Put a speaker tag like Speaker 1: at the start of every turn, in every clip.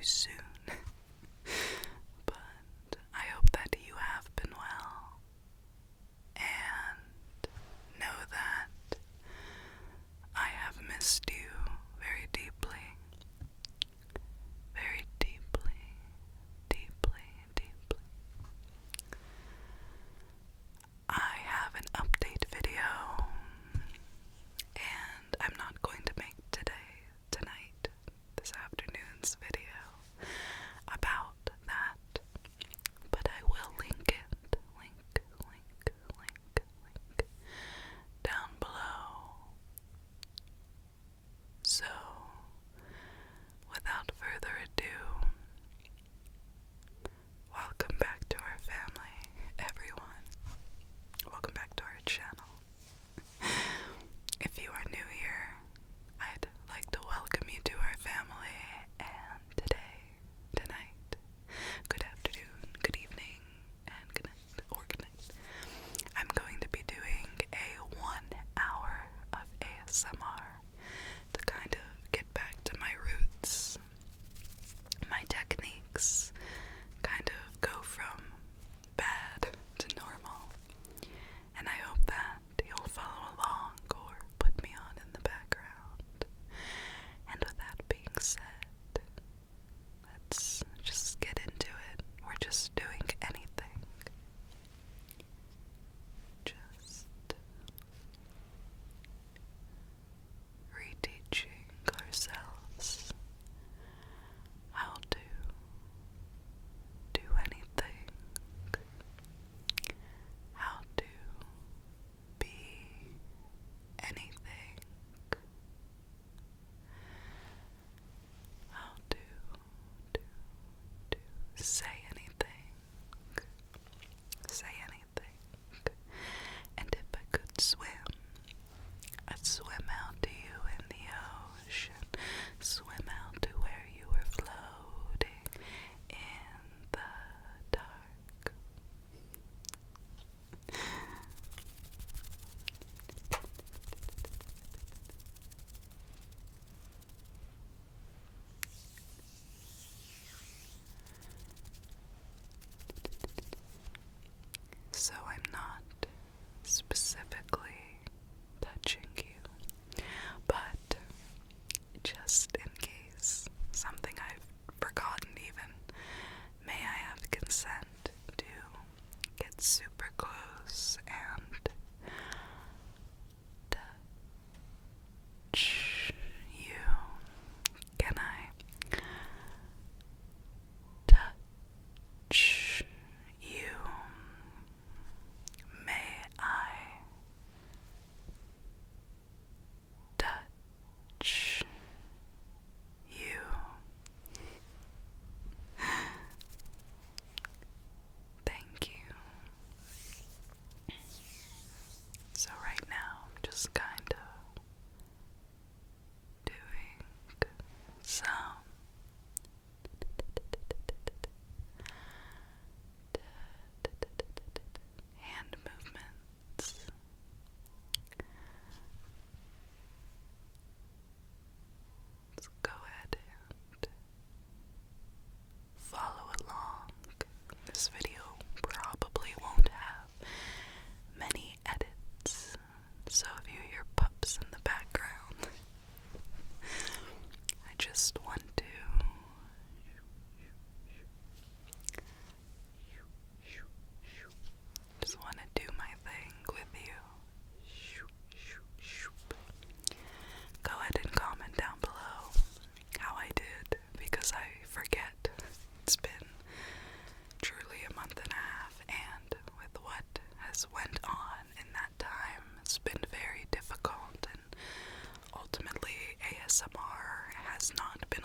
Speaker 1: soon. But I hope that you have been well, and know that I have missed you very deeply. Very deeply, deeply, deeply. I have an update video, and I'm not going to make tonight, this afternoon's video about that, but I will link it, link down below. So, without further ado, welcome back to our family, everyone. Welcome back to our channel. If you are new here, I'd like to welcome you to our family, and tonight, good afternoon, good evening, and good night, or good night, I'm going to be doing a 1 hour of ASMR to kind of get back to my roots, my techniques, kind of go from bad to normal, and I hope that you'll follow along or put me on in the background. And with that being said, let's just get into it. We're just doing anything. Just reteaching ourselves how to do anything, how to be anything, how to say anything, and if I could swim, I'd swim out to you in the ocean, swim out to where you were floating in the dark. So I'm not specifically touching you, but just in case something I've forgotten even, may I have consent to get super close and touch you? Can I touch you? May I touch you? Thank you. So right now, I'm just kind of doing some hand movements. Let's go ahead and follow along. This video probably won't have many edits, so if you hear pups in the background, I just want to do my thing with you. Go ahead and comment down below how I did, because I forget. It's been truly a month and a half, and with what has went on in that time, it's been very difficult, and ultimately ASMR has not been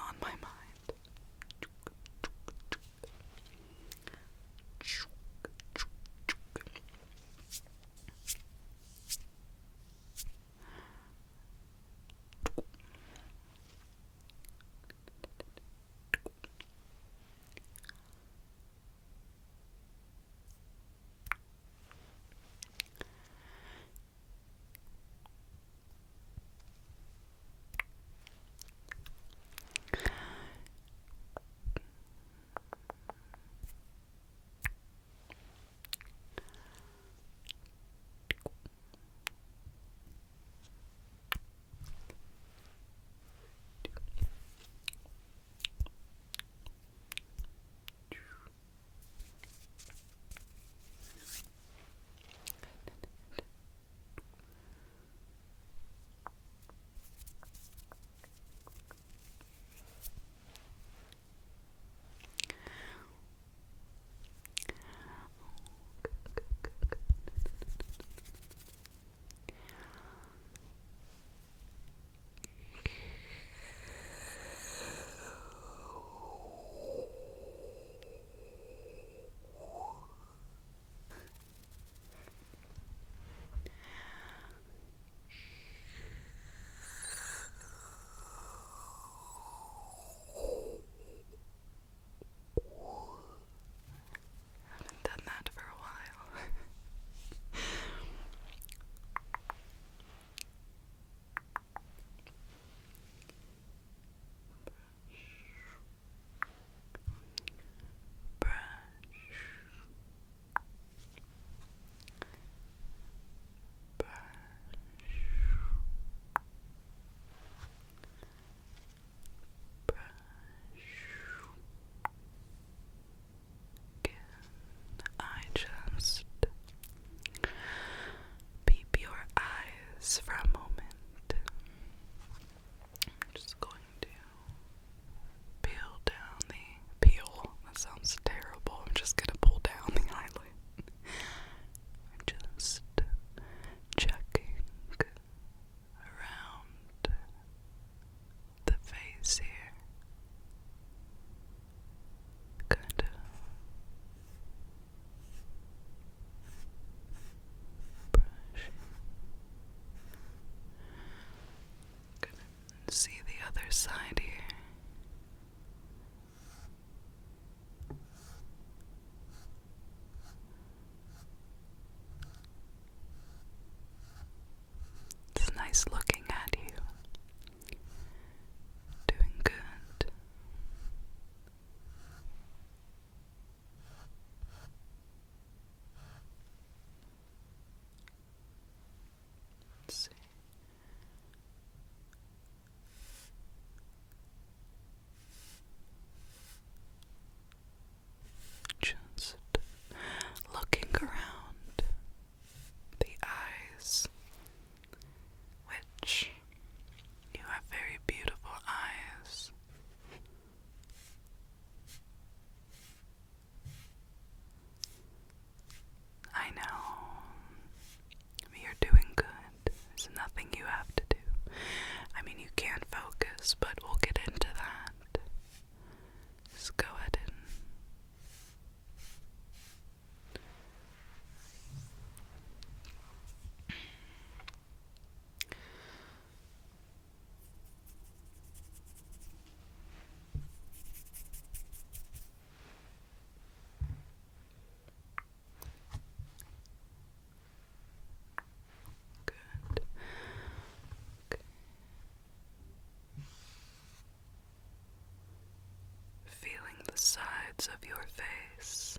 Speaker 1: sides of your face.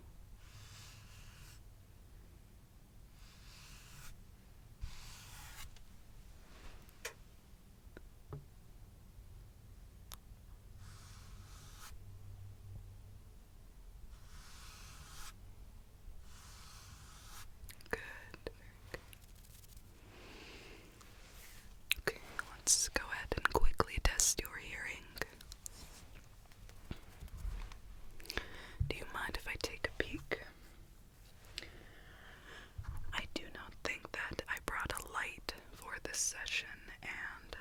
Speaker 1: Good. Okay, let's go ahead and quickly test your hearing. Do you mind if I take a peek? I do not think that I brought a light for this session, and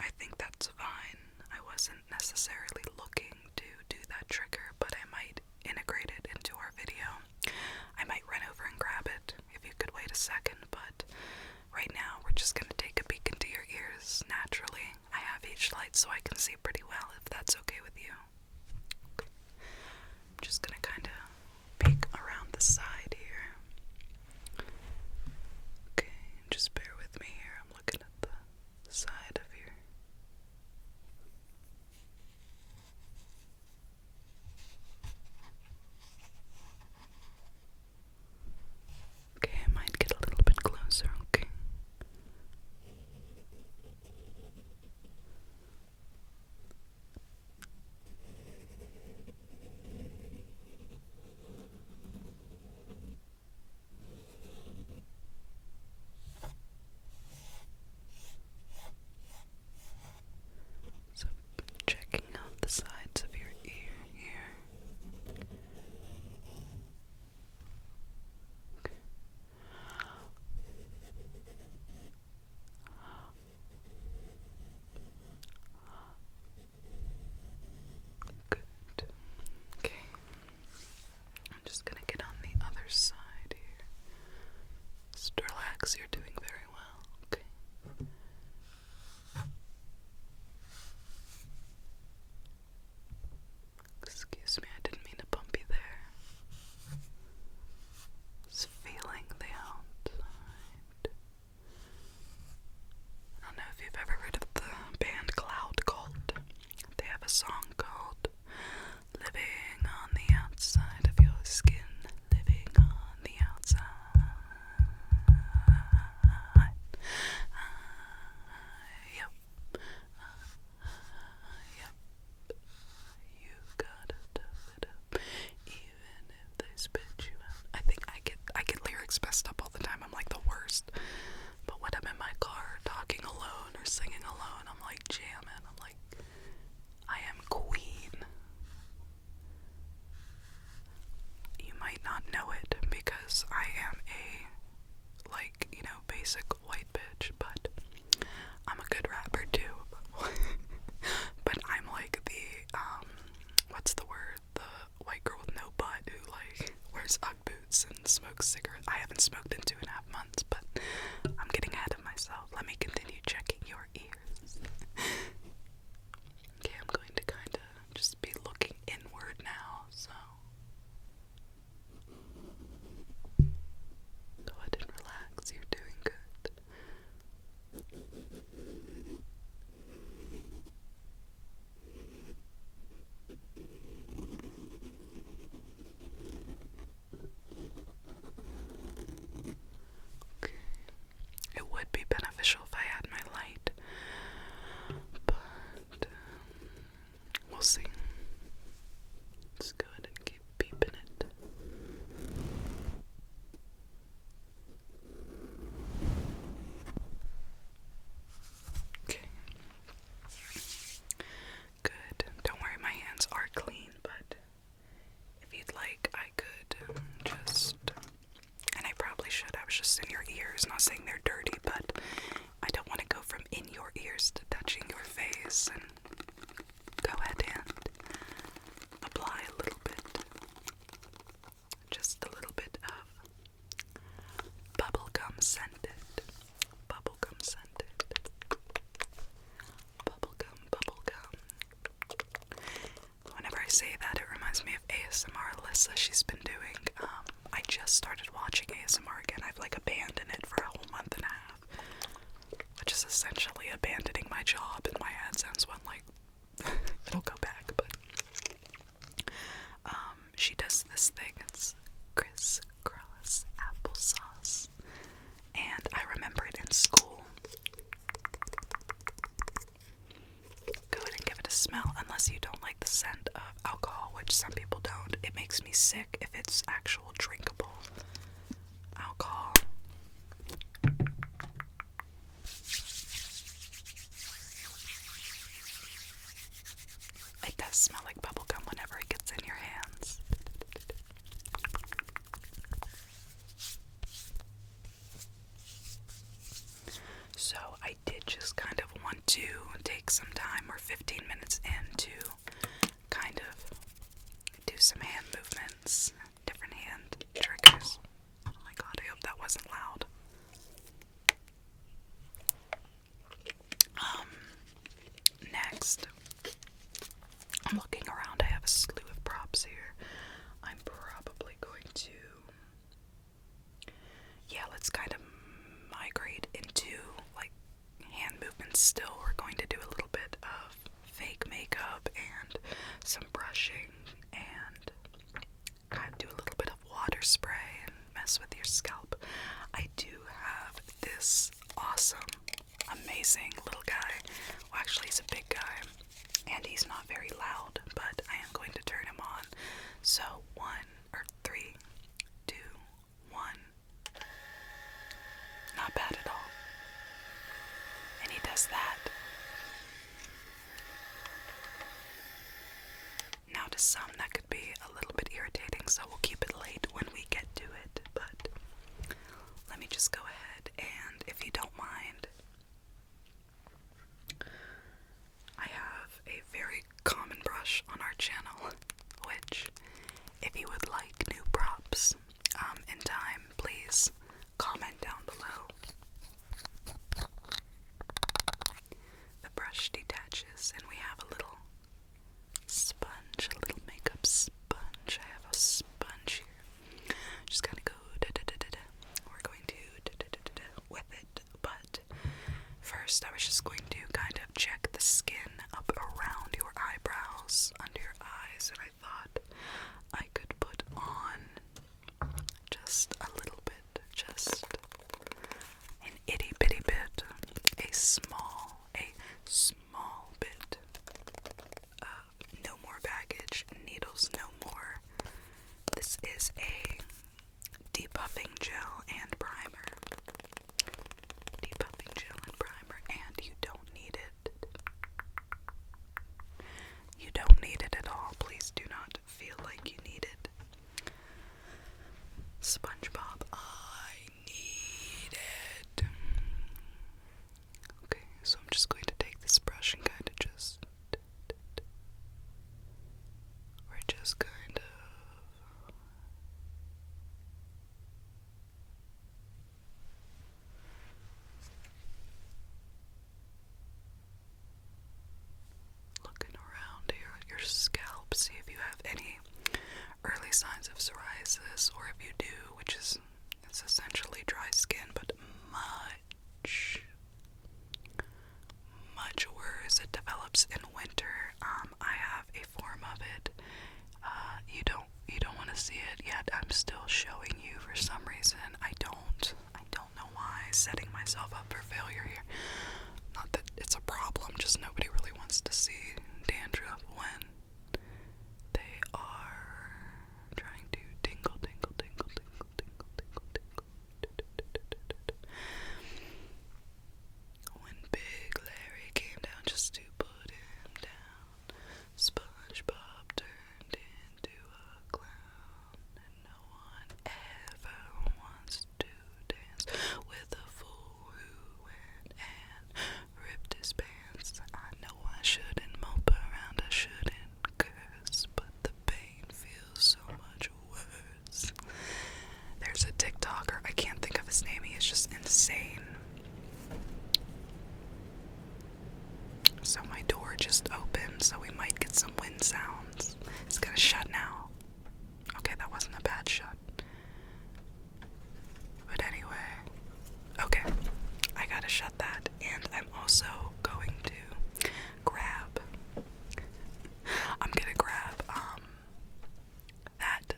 Speaker 1: I think that's fine. I wasn't necessarily looking to do that trigger, but I might integrate it into our video. I might run over and grab it if you could wait a second, but right now we're just going to take a peek into your ears naturally. I have each light so I can see pretty well, if that's okay with you. Okay. I'm just going to kind of peek around the side here. Okay, just bear with me here. I'm looking at the side of your... Okay, I might get a little bit closer, okay? So, checking out the sides of your ear here. Okay. Good. Okay. I'm just gonna get on the other side here. Just relax, you're doing very well. Okay. Excuse me, I didn't mean to bump you there. Just feeling the outside. I don't know if you've ever heard of the band Cloud Cult. They have a song called Living on the Outside of Your Skin. Living on the outside. Yep. Yep. You gotta tough it up, even if they spit you out. I think I get lyrics messed up all the time. I'm like the worst. But when I'm in my car talking alone or singing alone, I'm like jamming. I'm like, I am queen. You might not know it because I am a, like, you know, basic white bitch, but I'm a good rapper too. But I'm like the, what's the word? The white girl with no butt who, like, wears Ugg boots and smokes cigarettes. I haven't smoked in 2.5 months, but I'm getting ahead of myself. Let me continue checking your ears. Okay, I'm going to kind of just be looking inward now, so go ahead and relax. You're doing good. Okay. It would be beneficial if I had my light, but we'll see. Let's go ahead and keep peeping it. Okay. Good. Don't worry, my hands are clean, but if you'd like, I could just, and I probably should, I was just in your ears, not saying they're dirty, but I don't want to go from in your ears to touching your face, and go ahead and apply a little bit, just a little bit of bubblegum scented, bubblegum scented, bubblegum. Whenever I say that, it reminds me of ASMR Alyssa. She's been doing, I just started watching ASMR again. I've like abandoned it for a whole month and a half, which is essentially abandoning my job and my AdSense one, like, it'll go back, but, she this thing. It's crisscross applesauce. And I remember it in school. Go ahead and give it a smell, unless you don't like the scent of alcohol, which some people don't. It makes me sick if it's actual drinkable alcohol. It does smell like bubblegum whenever it gets in your hands. So I did just kind of want to take some time, or 15 minutes in, to kind of do some hand movements, different hand triggers. Oh my god, I hope that wasn't loud. Next, I'm looking around. I have a slew of props here. I'm probably going to, let's kind of migrate into like hand movements still. We're going to do a little bit of fake makeup and some brushing and kind of do a little bit of water spray and mess with your scalp. I do have this awesome, amazing little guy. Well, actually, he's a big guy, and he's not very loud, but I am going to turn him on. So, 3, 2, 1. Not bad at all. And he does that. Now, to some, that could be a little bit irritating, so we'll keep it late when we get to it. But let me just go ahead, and if you don't mind, I have a very common brush on our channel, which, if you would like new props in time, please comment down below. The brush detaches, and we have a little sponge, a little makeup sponge. I have a sponge here. Just kind of go da-da-da-da-da. We're going to da-da-da-da-da with it, but first I was just going to kind of check the skin up around your eyebrows, under your eyes, and I thought I could put on just a little bit, just an itty bitty bit, a small bit of No More Baggage, Needles No More. This is a depuffing gel and primer. Depuffing gel and primer, and you don't need it. You don't need it at all. Please do not feel like you need it. SpongeBob, I need it. Okay, so I'm just going to take this brush and kind of just, we're just kind of looking around here at your scalp, see if you have any early signs of psoriasis, or if you do, which is, it's essentially dry skin, but much worse. It develops in winter. I have a form of it. You don't want to see it yet. I'm still showing you for some reason. I don't know why. Setting myself up for failure here. Not that it's a problem, just nobody really wants to see dandruff when they are trying to tingle, tingle, tingle, tingle, tingle, tingle, tingle. When Big Larry came down just to put him down, SpongeBob turned into a clown, and no one ever wants to dance with a fool who went and ripped his pants. I know I shouldn't mope around, I shouldn't curse, but the pain feels so much worse. There's a TikToker, I can't think of his name, he is just insane. So my door just opened, so we might get some wind sounds. It's gonna shut now. Okay, that wasn't a bad shut. But anyway, okay, I gotta shut that, and I'm also going to grab that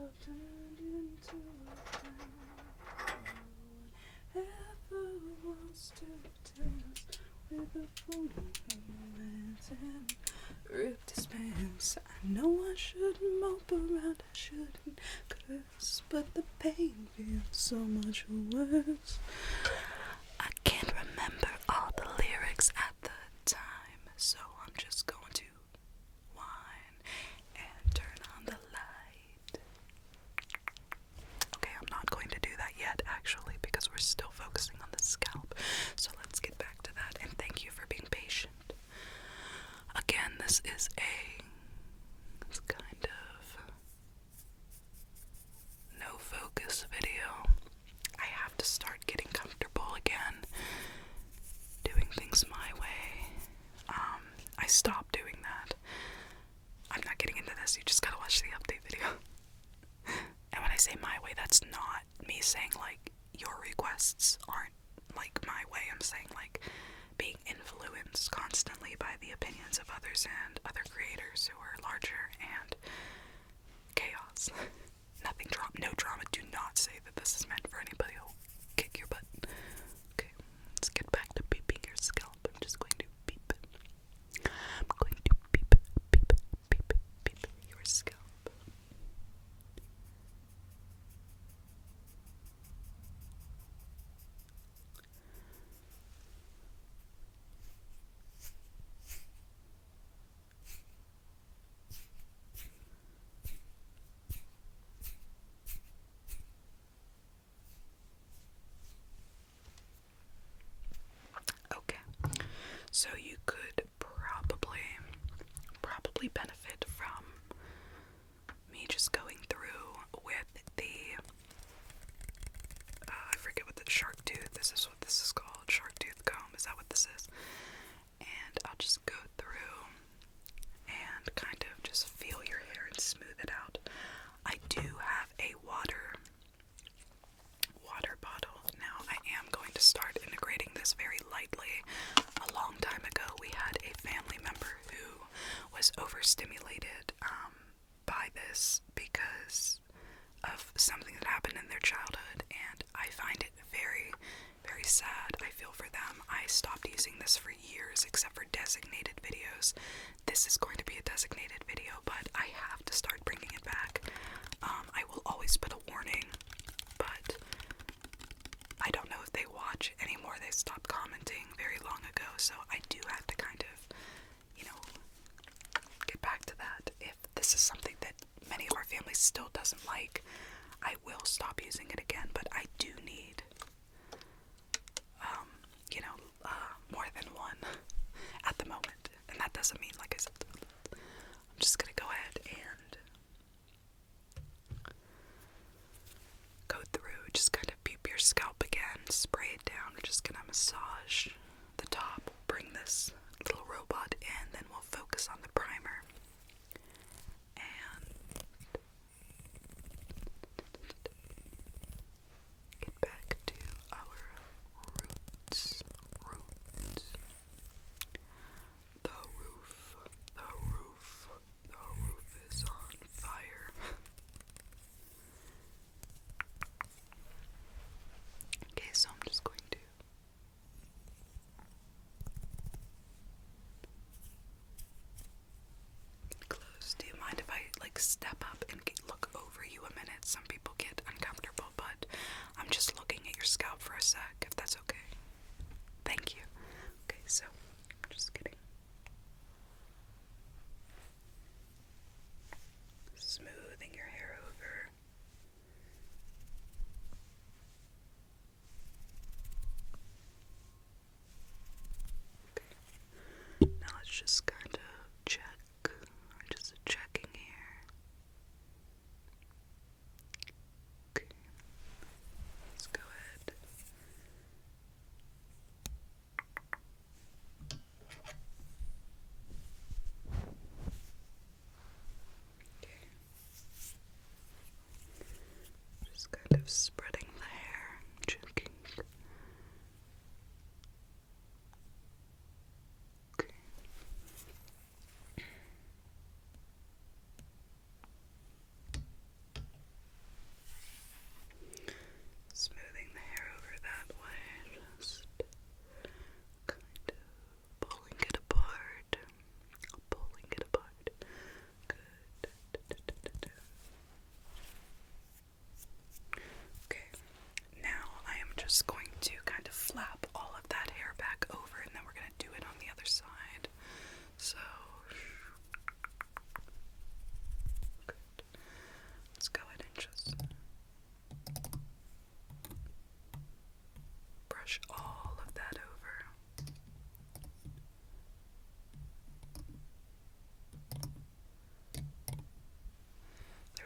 Speaker 1: love turned into a clown. No one ever wants to tell us with a phone romance and ripped his pants. I know I shouldn't mope around, I shouldn't curse, but the pain feels so much worse. I can't remember all the lyrics at the time, so I'm just going to whine and turn on the light. Okay, I'm not going to do that yet, actually, because we're still focusing on the scalp. So let's get back to that, and thank you for being patient. Again, this is it's kind of no focus video. I have to start getting comfortable again, doing things my way. I stopped doing that. I'm not getting into this, you just gotta watch the update video. And when I say my way, that's not me saying like your requests aren't like my way. I'm saying like being influenced constantly by the opinions of others and other creators who are larger and chaos. No drama. Do not say that this is meant for anybody who'll kick your butt. Okay, let's get back to beeping your scalp. I'm just going to beep. I'm going to beep your scalp. Okay, so you could probably benefit from me just going through with the, I forget what the shark tooth, this is what this is called, shark tooth comb, is that what this is? And I'll just go through and kind of just feel your hair and smooth it out. I do have a water bottle. Now I am going to start integrating this very lightly. A long time ago we had a family member who was overstimulated by this because of something that happened in their childhood, and I find it very, very sad. I feel for them. I stopped using this for years except for designated videos. This is going to be a designated video, but I have to start bringing it back. I will always put a warning, but I don't know if they watch anymore. They stopped commenting very long ago, so I do have to kind of, get back to that. If this is something that many of our families still doesn't like, I will stop using it again, but I do need, more than one at the moment. And that doesn't mean, like I said, I'm just gonna go ahead and go through, just kind of peep your scalp again, spray it down. We're just gonna massage the top, bring this little robot in, then we'll focus on the primer. And get back to our roots. The roof is on fire. Okay, so I'm just going to get close. Do you mind if I step up and look over you a minute? Some people get uncomfortable, but I'm just looking at your scalp for a sec, if that's okay. Thank you. Okay, so I'm just getting smoothing your hair over. Okay. Now let's just kind of check. I'm just checking here. Okay. Let's go ahead.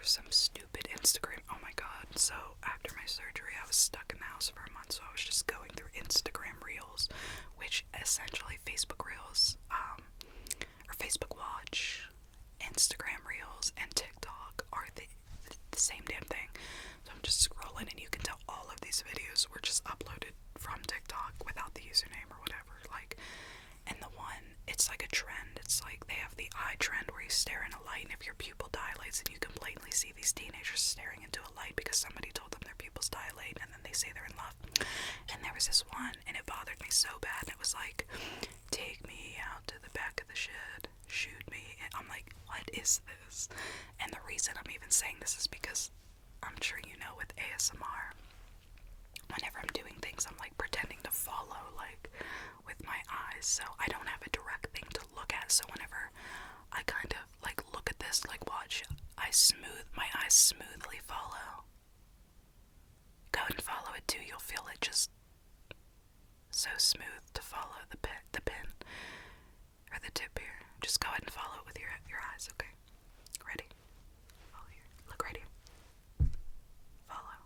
Speaker 1: some stupid Instagram. Oh my god. So after my surgery, I was stuck in the house for a month, so I was just going through Instagram Reels, which essentially Facebook Reels, or Facebook Watch, Instagram Reels, and TikTok are the same damn thing. So I'm just scrolling, and you can tell all of these videos were just uploaded from TikTok without the username or whatever. Like, and the one, it's like a trend. It's like they have the eye trend where you stare in a light, and if your pupil dilates, and you can blatantly see these teenagers staring into a light because somebody told them their pupils dilate, and then they say they're in love. And there was this one, and it bothered me so bad, and it was like, take me out to the back of the shed, shoot me. And I'm like, what is this? And the reason I'm even saying this is because I'm sure you know with ASMR, whenever I'm doing things, I'm like pretending to follow, like with my eyes, so I don't have a direct thing to look at. So whenever I kind of like look at this, like watch, my eyes smoothly follow. Go and follow it too. You'll feel it just so smooth to follow the pin or the tip here. Just go ahead and follow it with your eyes. Okay, ready? Follow here. Look right here. Follow.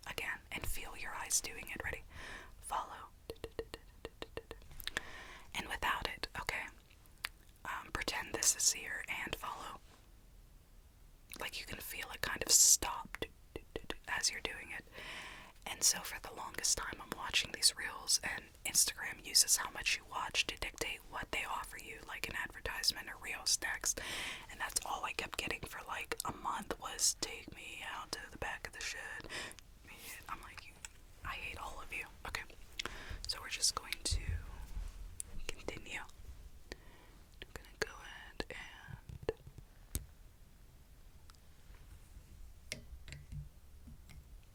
Speaker 1: Again, and feel your eyes doing it. Ready? Follow. And without it, okay? Pretend this is here and follow. Like you can feel it kind of stop as you're doing it. And so for the longest time, I'm watching these reels, and Instagram uses how much you watch to dictate what they offer you, like an advertisement or reels next. And that's all I kept getting for like a month was take me out to the back of the shed. I'm like, I hate all of you. Okay, so we're just going to continue. I'm gonna go ahead and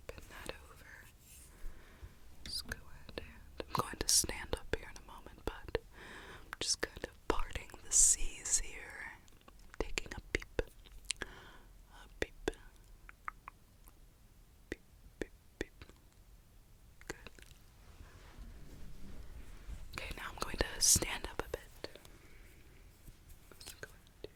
Speaker 1: pin that over. Just go ahead and I'm going to stand up here in a moment, but I'm just kind of parting the seas here. Taking a peep. A peep. Beep, beep, beep. Good. Okay, now I'm going to stand up a bit. Just going to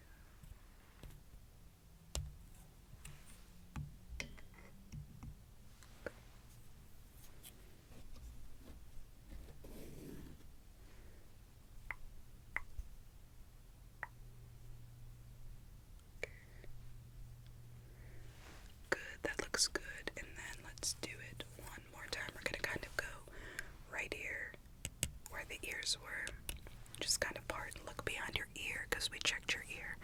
Speaker 1: Good, that looks good. And then let's do it one more time. We're gonna kind of go right here where the ears were. Just kind of part and look behind your ear because we checked your ear.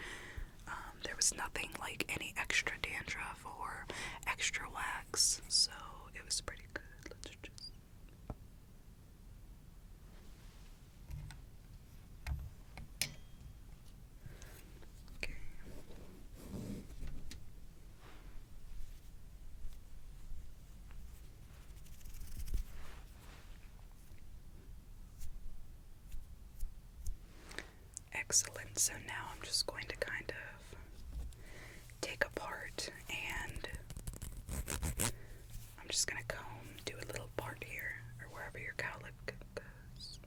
Speaker 1: There was nothing like any extra dandruff or extra wax, so it was pretty good. Let's just okay. Excellent. So now I'm just going to kind of take apart, and I'm just going to comb, do a little part here, or wherever your cowlick goes.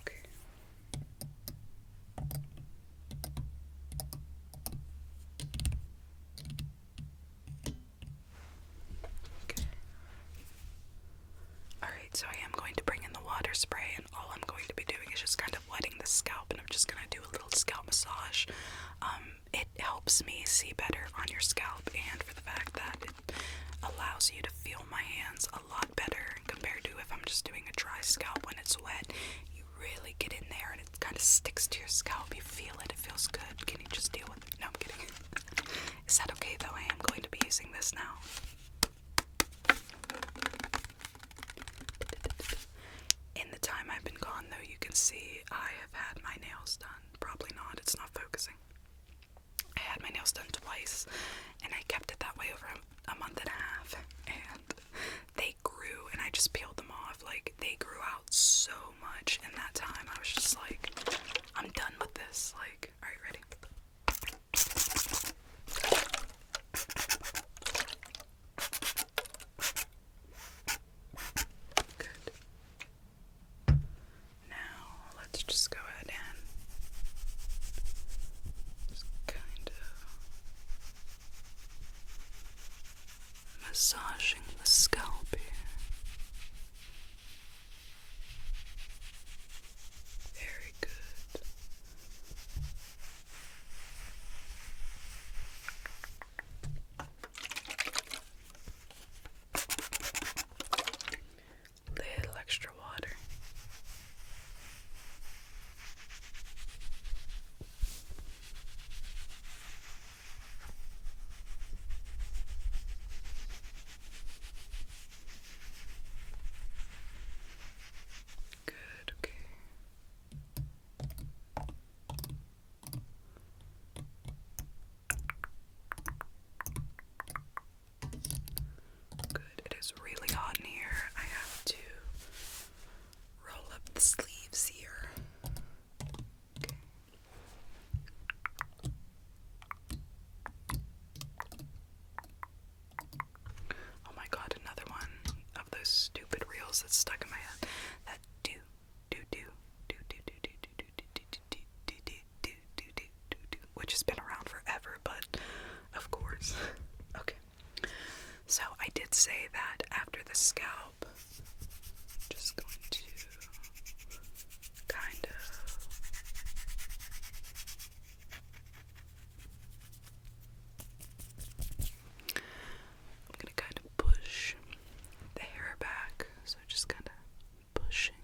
Speaker 1: Okay. Alright, so I am going to bring in the water spray, and all I'm going to be doing is just kind of wetting the scalp, and I'm just going to do a little scalp massage. It helps me see better on your scalp, and for the fact that it allows you to feel my hands a lot better compared to if I'm just doing a dry scalp. When it's wet, you really get in there, and it kind of sticks to your scalp. You feel it. It feels good. Can you just deal with it? No, I'm kidding. Is that okay, though? I am going to be using this now. In the time I've been gone, though, you can see I have had my nails done. Probably not, it's not focusing. I had my nails done twice, and I kept it that way over a month and a half, and they grew, and I just peeled them off. Like, they grew out so much in that time. I was just like, I'm done with this. Like, alright, ready? massaging the scalp here. Very good. Little extra water. Good, okay. Good. It is really hot in here. I have to roll up the sleeves here. Okay. Oh my god, another one of those stupid reels that's stuck in my head. That which has been around forever, but of course. Okay. So I did say that after the scalp, just going to kind of I'm gonna kind of push the hair back, so just kind of pushing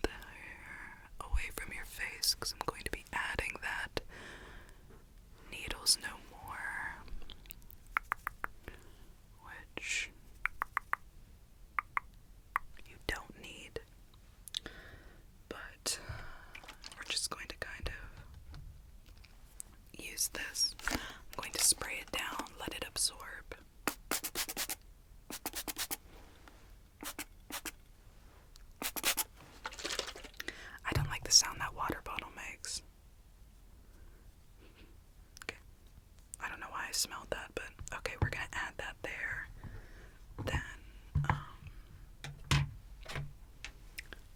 Speaker 1: the hair away from your face, because I'm going to be adding that needles no more, which you don't need, but we're just going to kind of use this. I'm going to spray it down, let it absorb. I don't like the sound that water bottle makes. Okay. I don't know why I smelled that, but okay, we're gonna add that there. Then,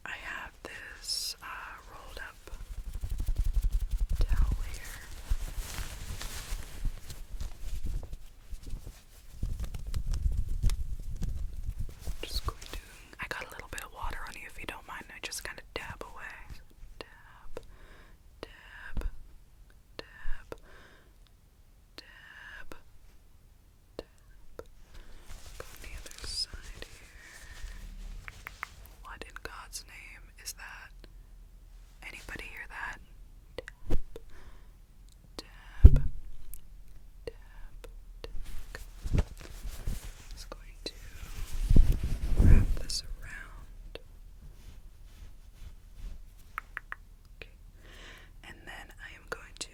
Speaker 1: I have this rolled up towel here. Just going to, I got a little bit of water on you if you don't mind. I just kind of dab away. Dab, dab, dab, dab, dab. Go on the other side here. What in God's name is that? Anybody hear that? Dab, dab, dab, dab. Just going to wrap this around. Okay. And then I am going to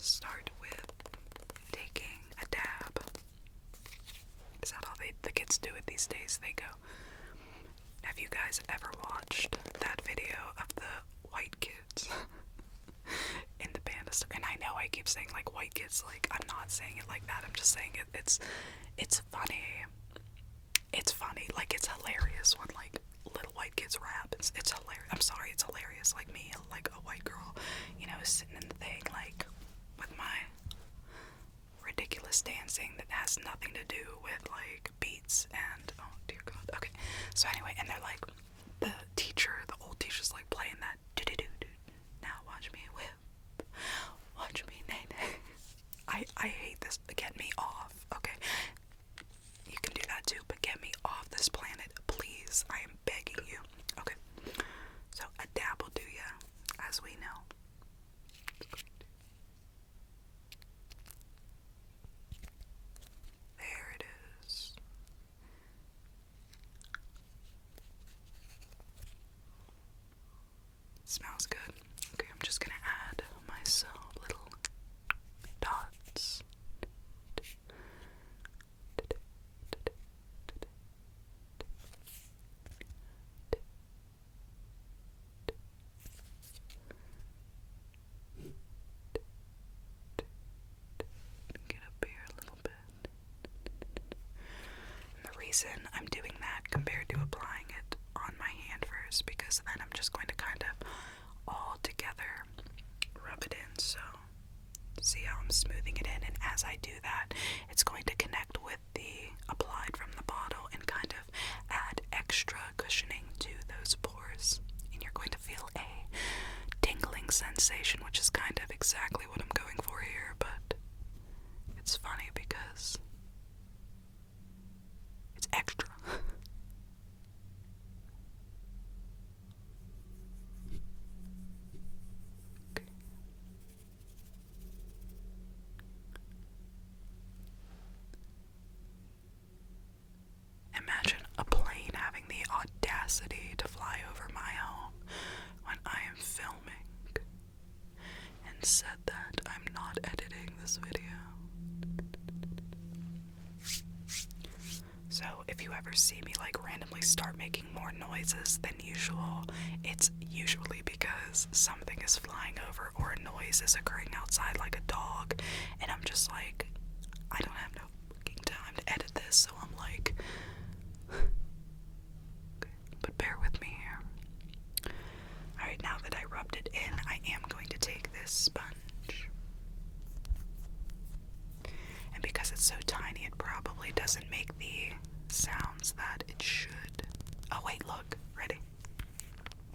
Speaker 1: start with taking a dab. Is that all the kids do it these days? They go. Have you guys ever watched that video of the white kids in the panda store? And I know I keep saying like white kids, like I'm not saying it like that. I'm just saying it's funny. It's funny, like it's hilarious when like little white kids rap. It's hilarious. I'm sorry, it's hilarious. Like me, like a white girl, you know, sitting in the thing like with my ridiculous dancing that has nothing to do with like beats and oh dear god. Okay, so anyway, and they're like the old teacher's like playing that do. Now watch me whip, watch me nay nay. I hate this. Get me off. Okay, you can do that too, but get me off this planet, please. I am begging you. Okay, so a dab will do ya, as we relaxation, which is kind of exactly what I'm going for here, but it's funny because it's extra. Okay. Imagine a plane having the audacity to fly over my home when I am filming, and said that I'm not editing this video. So if you ever see me like randomly start making more noises than usual, it's usually because something is flying over or a noise is occurring outside like a dog, and I'm just like, I don't have no fucking time to edit this, so I'm like, okay, but bear with me here. Alright, now that I rubbed it in, I am going to take this sponge. And because it's so tiny, it probably doesn't make the sounds that it should. Oh wait, look, ready?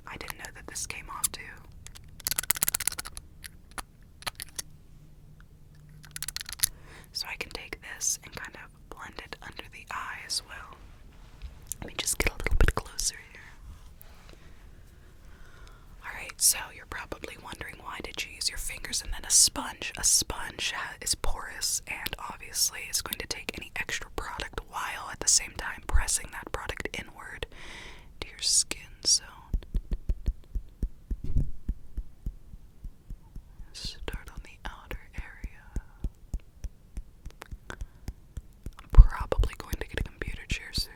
Speaker 1: I didn't know that this came off too. So I can take this and kind of blend it under the eye as well. Let me just get a little bit closer here. Alright, so you're probably wondering, why did you use your fingers and then a sponge? A sponge is porous, and obviously it's going to take any extra product while at the same time pressing that product inward to your skin. So start on the outer area. I'm probably going to get a computer chair soon.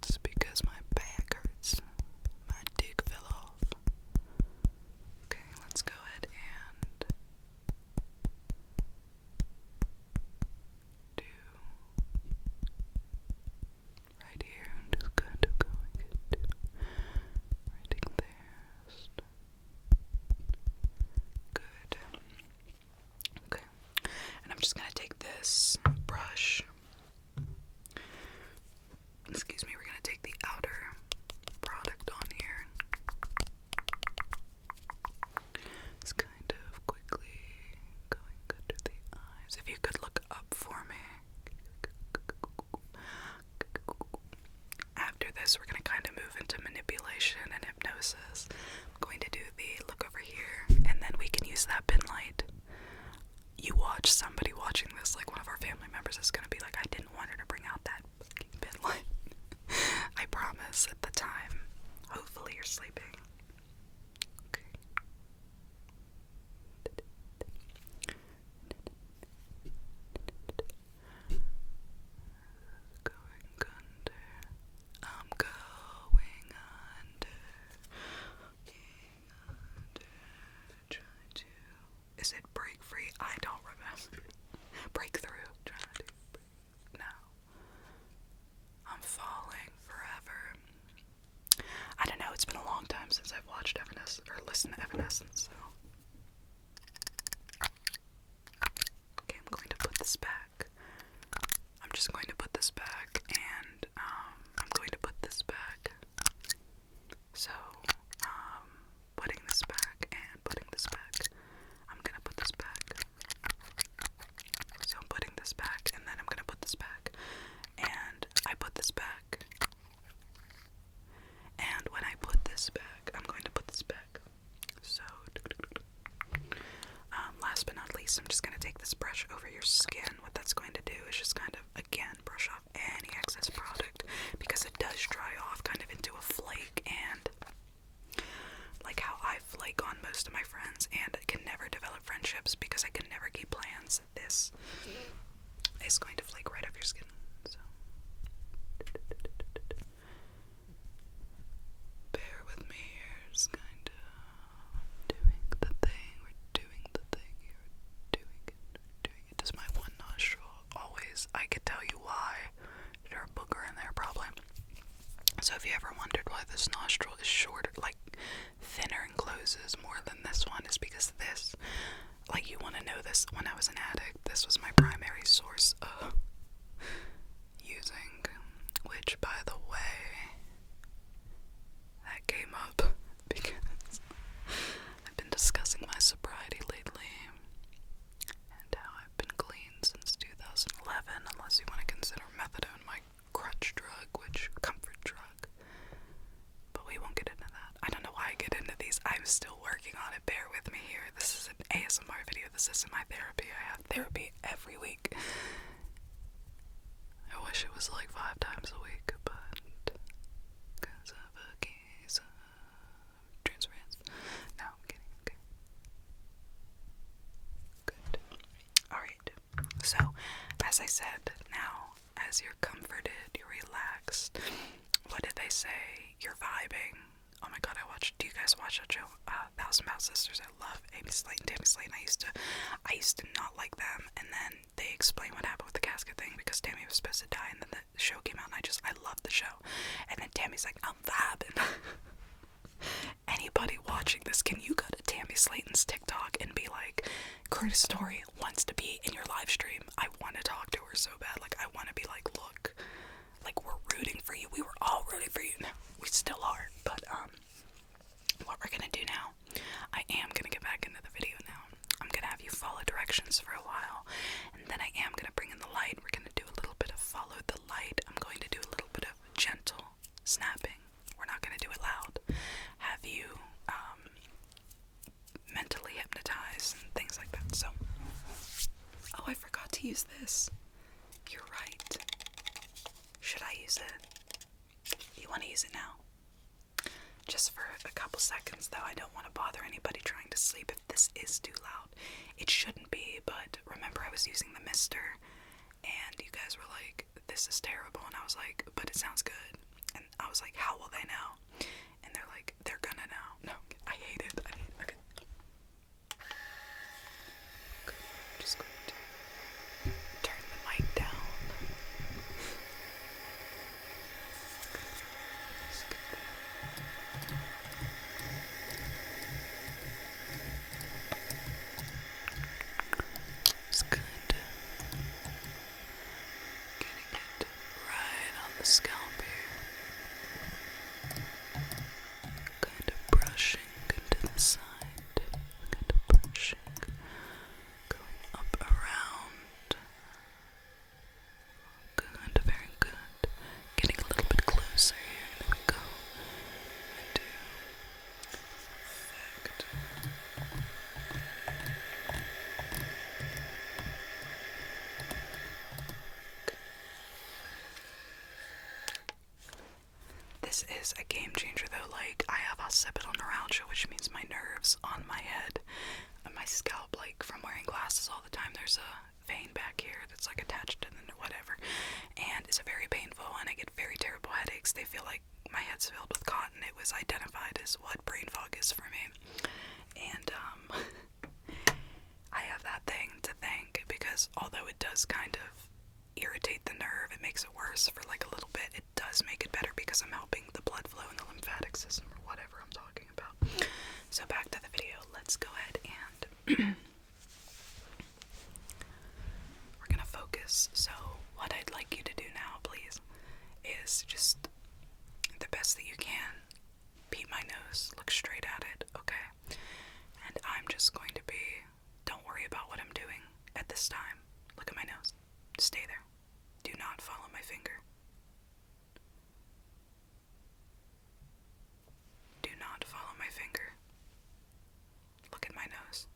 Speaker 1: It's because my back hurts. My dick fell off. Okay, let's go ahead and do right here. I'm just kind of going into right there. Good. Okay. And I'm just gonna take this brush. Excuse me, we're gonna take the outer product on here. It's kind of quickly going under the eyes. If you could look up for me. After this, we're gonna kind of move into manipulation and hypnosis. I'm going to do the look over here, and then we can use that pin light. You watch somebody watching this, like one of our family members is gonna be like, I didn't want her to bring out that fucking pin light. I promise, at the time. Hopefully you're sleeping. Okay. Going under. I'm going under. Try to. Is it break free? I don't remember. Breakthrough. Try to break. No. I'm falling forever. I don't know, it's been a long time since I've watched Evanescence or listened to Evanescence, so. Okay, I'm going to put this back. I'm just going to put this back, and I'm going to put this back. So, putting this back and putting this back. I'm gonna put this back. So I'm putting this back, and then I'm gonna put this back. And I put this back. And when I put this back, I'm going to put this back. So, last but not least, I'm just going to take this brush over your skin. What that's going to do is just kind of, again, brush off any excess product, because it does dry off kind of into a flake, and is this in my therapy? I have therapy every week. I wish it was like 5 times a week, but because of a case of transference. No, I'm kidding. Okay. Good. Alright. So, as I said, now, as you're comforted, you're relaxed, what did they say? You're vibing. Oh my god, do you guys watch that show? Thousand Pound Sisters. I love Amy Slate and Tammy Slate. I used to not like them, and then they explained what happened with the casket thing because Tammy was supposed to die, and then the show came out, and I loved the show. And then Tammy's like, I'm vibing. Anybody watching this, can you go to Tammy Slaton's TikTok and be like, Curtis Story wants to be in your live stream. I want to talk to her so bad. Like, I want to be like, look, like, we're rooting for you. We were all rooting for you. No, we still are. But, what we're gonna do now, I am gonna get back into the video now. I'm gonna have you follow directions for a while, and then I am gonna bring in the light. We're gonna do a little bit of follow the light. I'm going to do a little bit of gentle snapping. We're not gonna do it loud. Have you, mentally hypnotized and things like that. So, oh, I forgot to use this. You're right. Should I use it? You want to use it now? Just for a couple seconds, though. I don't want to bother anybody trying to sleep if this is too loud. It shouldn't be, but remember I was using the mister, and you guys were like, this is terrible, and I was like, but it sounds good. And I was like, how will they know? And they're like, they're gonna know. No, I hate it. Okay. Just going to turn the mic down. It's good. Getting it right on the scalp here. Kind of brushing to the side. Kind of brushing. Going up around. Good, very good. Getting a little bit closer here. There we go. I do. Perfect. This is a game changer though. Like, I have occipital neuralgia, which means my nerves on my head and my scalp, like from wearing glasses all the time, there's a vein back here that's like attached to the whatever, and it's very painful, and I get very terrible headaches. They feel like my head's filled with cotton. It was identified as what brain fog is for me, and I have that thing to thank, because although it does kind of irritate the nerve, it makes it worse for like a little bit, it does make it better because I'm helping the blood flow in the lymphatic system, or whatever I'm talking about. So back to the video. Let's go ahead and we're gonna focus. So what I'd like you to do now, please, is just the best that you can. Peep my nose, look straight at it, okay? And I'm just going to be, don't worry about what I'm doing at this time. Look at my nose. Stay there. Do not follow my finger. Do not follow my finger. Look at my nose.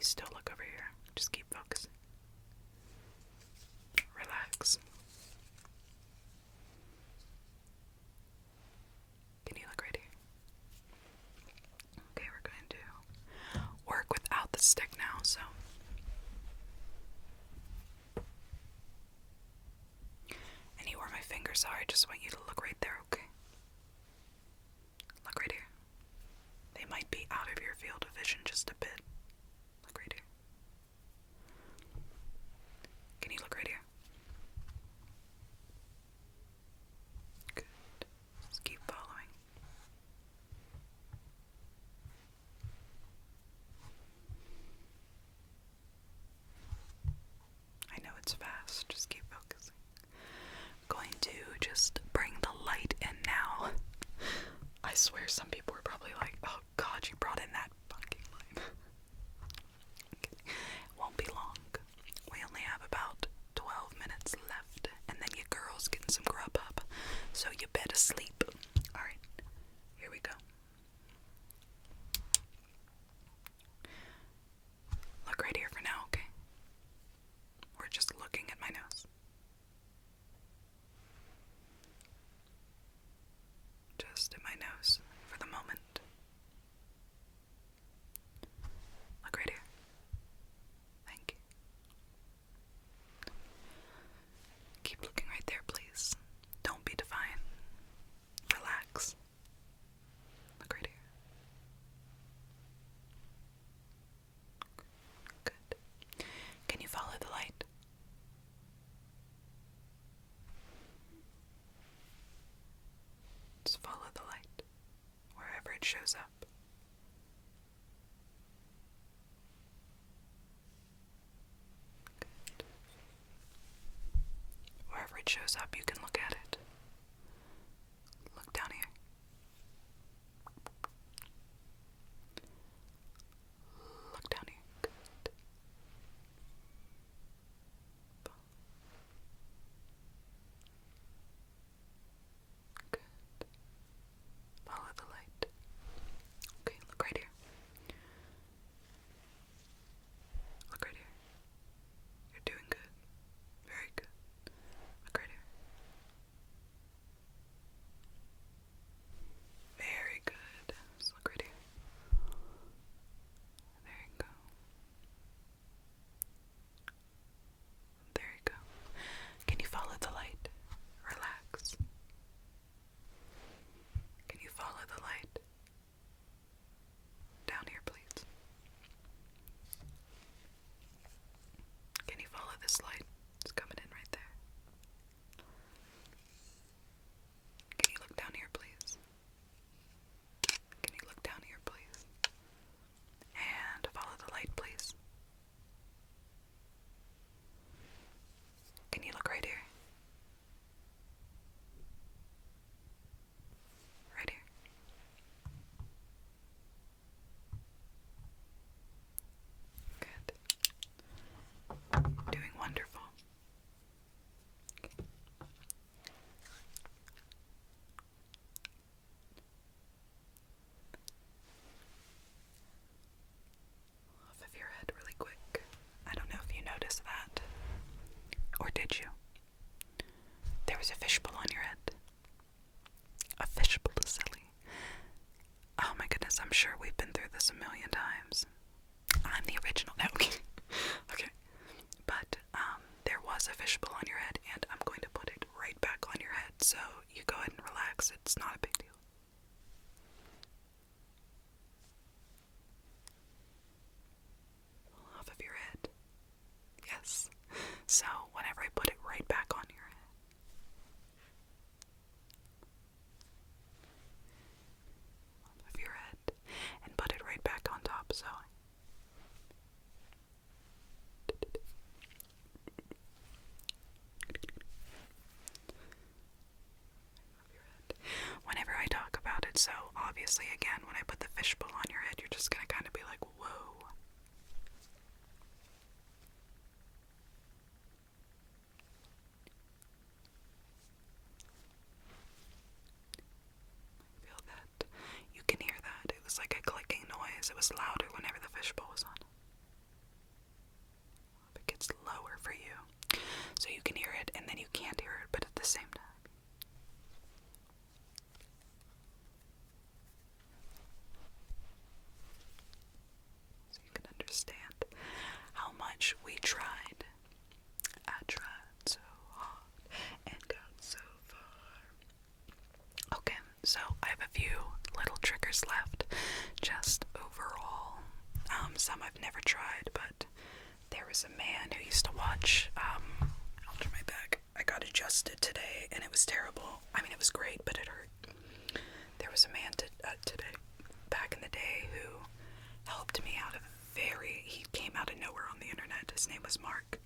Speaker 1: you still look over here. Just keep focusing. Relax. Can you look right here? Okay, we're going to work without the stick now, so. Anywhere my fingers are, I just want you to look right there, okay? Look right here. They might be out of your field of vision just a bit. Look right here. Can you look right here? Good. Just keep following. I know it's fast, just keep focusing. Going to just bring the light in now. I swear some people are probably like, oh god, you brought in that fucking light. Okay. Won't be long. We only have about 12 minutes left, and then your girl's getting some grub up, so you better sleep. Alright, here we go. Look right here for now, okay? We're just looking at my nose. Just at my nose for the moment. Look right here. Thank you. Keep looking right there, please. Don't be defiant. Relax. Look right here. Good. Can you follow the light? Just follow the light wherever it shows up. Good. Wherever it shows up, you can look at it. Look down here. Look down here. Good. Good. Follow the light. Okay, look right here. Look right here. You're doing good. Very good. Look right here. Very good. Just look right here. There you go. There you go. Can you follow the light? Relax. Can you follow the light? Down here, please. Can you follow this light? It's coming in right there. Can you look down here, please? Can you look down here, please? And follow the light, please. Can you look right here? Right here. Good. Doing wonderful. Okay. Off of your head really quick. I don't know if you noticed that. Or did you? There was a fishbowl on your head. A fishbowl is silly. Oh my goodness, I'm sure we've been through this a million times. I'm the original. No, okay. Okay. But, there was a fishbowl on your head, and I'm going to put it right back on your head, so you go ahead and relax. It's not a big deal. Off of your head. Yes. So, whenever I put it right back on your head, off of your head, and put it right back on top, so. Whenever I talk about it, so obviously, again, when I put the fishbowl on your head, you're just gonna kind of be like, whoa. Feel that? You can hear that. It was like a clicking noise. It was louder whenever the fishbowl was on. So I have a few little triggers left, just overall. Some I've never tried, but there was a man who used to watch, I'll turn my back. I got adjusted today, and it was terrible. I mean, it was great, but it hurt. There was a man today, back in the day, who helped me out of he came out of nowhere on the internet. His name was Mark.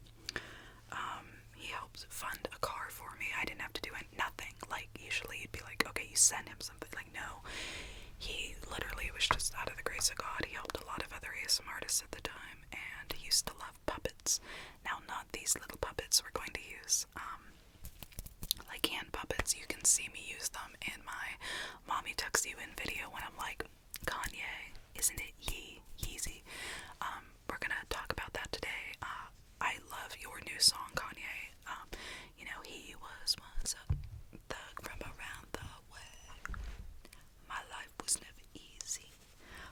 Speaker 1: He helped fund a car for me. I didn't have to do nothing. Like, usually you'd be like, okay, you send him something. Like, no. He literally was just out of the grace of God. He helped a lot of other ASMR artists at the time, and he used to love puppets. Now, not these little puppets we're going to use. Like hand puppets. You can see me use them in my Mommy Tucks You In video when I'm like, Kanye, isn't it Yeezy? We're gonna talk about that today. I love your new song, Kanye. You know, he was once a thug from around the way. My life was never easy.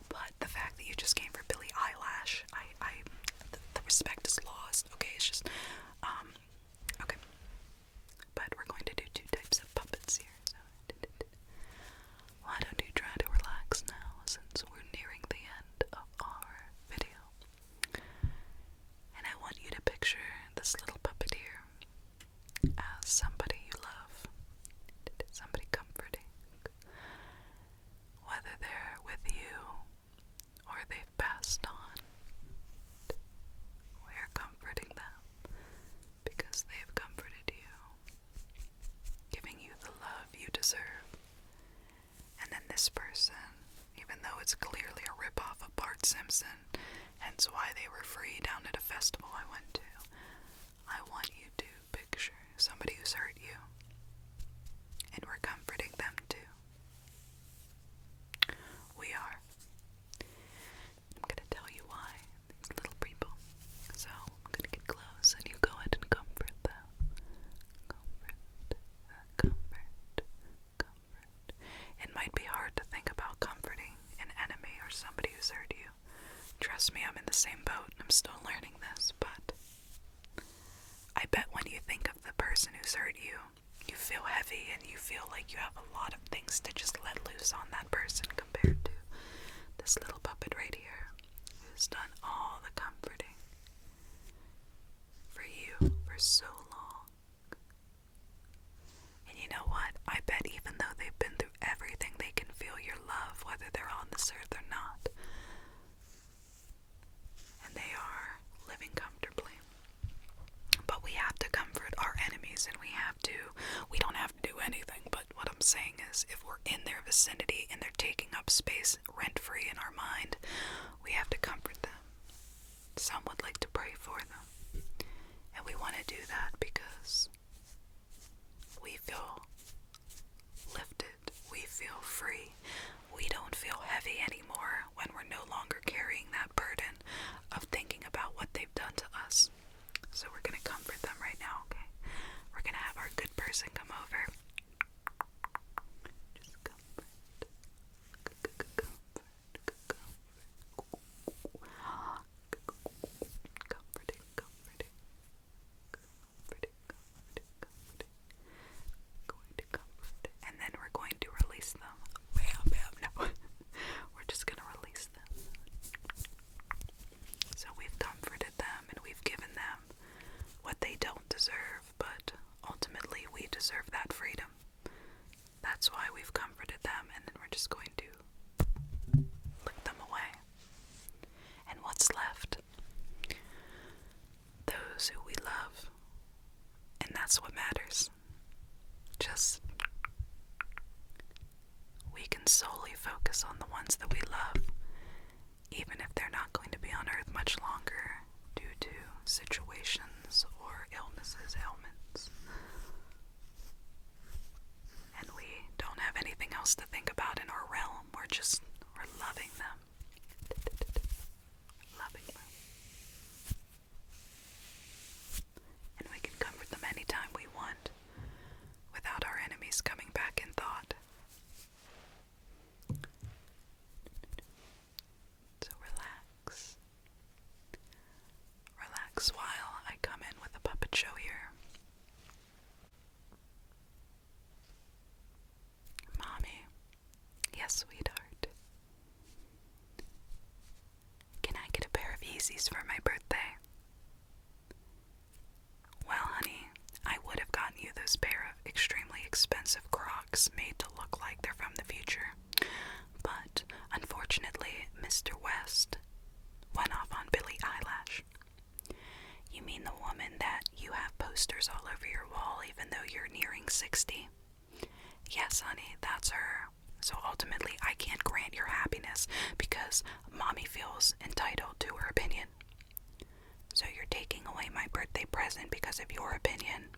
Speaker 1: But the fact that you just came for Billie Eilish, the respect is lost. Okay, it's just, okay. But we're going to do two types of puppets here. So, why don't you try to relax now, since we're nearing the end of our video. And I want you to picture this little puppet here as somebody you love, somebody comforting, whether they're with you or they've passed on. We're comforting them because they've comforted you, giving you the love you deserve. And then this person, even though it's clearly a ripoff of Bart Simpson, hence why they were free down at a festival I went to, I want you to picture somebody who's hurt you, and we're comforting them too. We are. I'm gonna tell you why, these little people. So I'm gonna get close, and you go ahead and comfort them. Comfort. It might be hard to think about comforting an enemy or somebody who's hurt you. Trust me, I'm in the same boat. I'm still learning this, but I bet when you think of the person who's hurt you, you feel heavy and you feel like you have a lot of things to just let loose on that person compared to this little puppet right here who's done all the comforting for you for so long. And you know what? I bet even though they've been through everything, they can feel your love, whether they're on this earth or not. And they are living comfortably. But we have to comfort our enemies, and we don't have to do anything, but what I'm saying is, if we're in their vicinity and they're taking up space rent-free in our mind, we have to comfort them. Some would like to pray for them. And we want to do that because we feel lifted, we feel free, we don't feel heavy anymore when we're no longer carrying that burden of thinking about what they've done to us. So we're going to comfort them right now, okay? We're going to have our good person come over. Just comfort. Comforting. Going to comfort. And then we're going to release them. No. We're just going to release them. So we've comforted them and we've given them what they don't deserve, but ultimately we deserve that freedom. That's why we've comforted them, and then we're just going to lick them away. And what's left? Those who we love. And that's what matters. Just, we can solely focus on the ones that we love, even if they're not going to be on Earth much longer due to situations or illnesses, ailments. And we don't have anything else to think about in our realm. We're loving them. Loving them. And we can comfort them anytime we want, without our enemies coming back in thought. So relax. Relax while I come in with a puppet show here. Mommy, Macy's for my birthday. Well, honey, I would have gotten you those pair of extremely expensive Crocs made to look like they're from the future. But, unfortunately, Mr. West went off on Billie Eilish. You mean the woman that you have posters all over your wall even though you're nearing 60? Yes, honey, that's her. So ultimately, I can't grant your happiness because Mommy feels entitled to her opinion. So you're taking away my birthday present because of your opinion.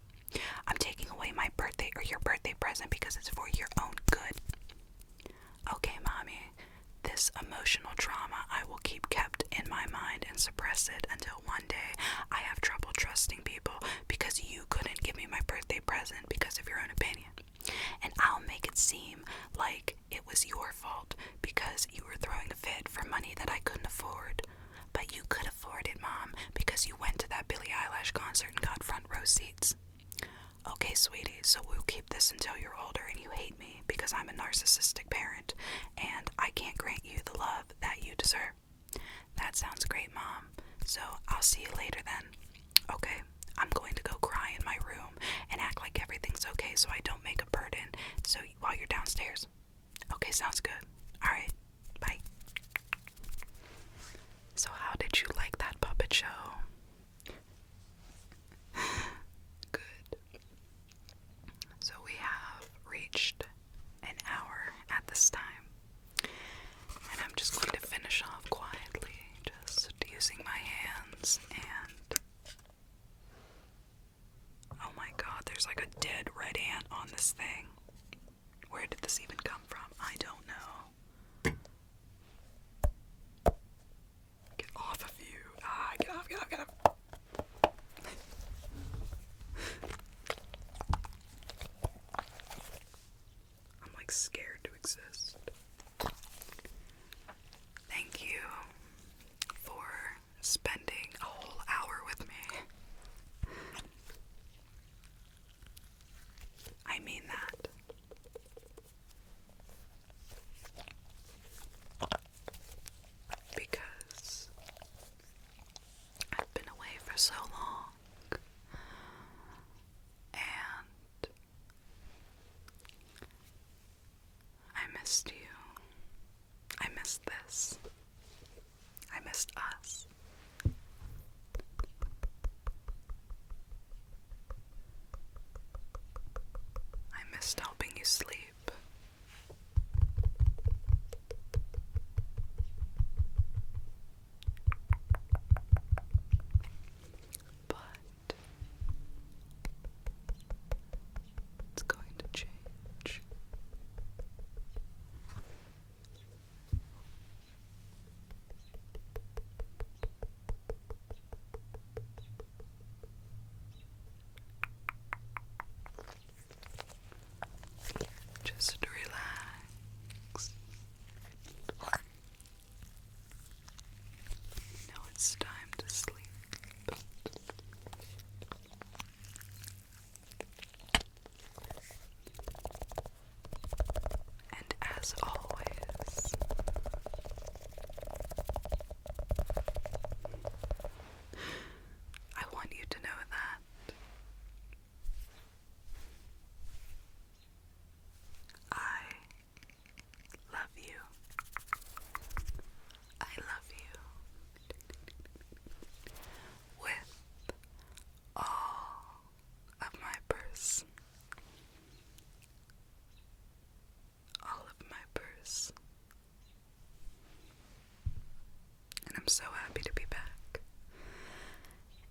Speaker 1: I'm taking away my birthday or your birthday present because it's for your own good. Okay, Mommy, this emotional trauma I will keep kept in my mind and suppress it until one day I have trouble trusting people because you couldn't give me my birthday present because of your own opinion. And I'll make it seem like it was your fault because you were throwing a fit for money that I couldn't afford. But you could afford it, Mom, because you went to that Billie Eilish concert and got front row seats. Okay, sweetie, so we'll keep this until you're older and you hate me because I'm a narcissistic parent and I can't grant you the love that you deserve. That sounds great, Mom. So I'll see you later then. Okay, I'm going to go cry in my room and act like everything's okay so I don't make a burden so while you're downstairs. Okay, sounds good. Alright, bye. So how did you like that puppet show? Good. So we have reached an hour at this time. And I'm just going to finish off quietly, just using my hands and... Oh my god, there's like a dead red ant on this thing. Where did this even come from? I don't know. Get off of you. Get off, get off, get off. I'm like scared to exist. Thank you for spending a whole hour with me. I mean that. Because I've been away for so long. And I missed you. I missed this. I missed us. I missed helping you sleep. But it's going to change. Just relax. Now it's time to sleep. And as always, I want you to know that I love you. I love you with all of my purse. All of my purse. And I'm so happy to be back.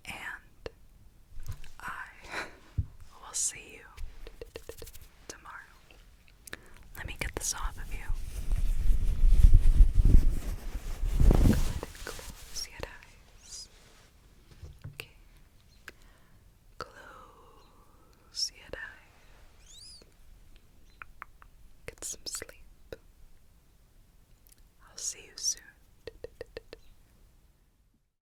Speaker 1: And I will see you tomorrow. Let me get this off of you. Go ahead and close your eyes. Okay. Close your eyes. Get some sleep. I'll see you soon.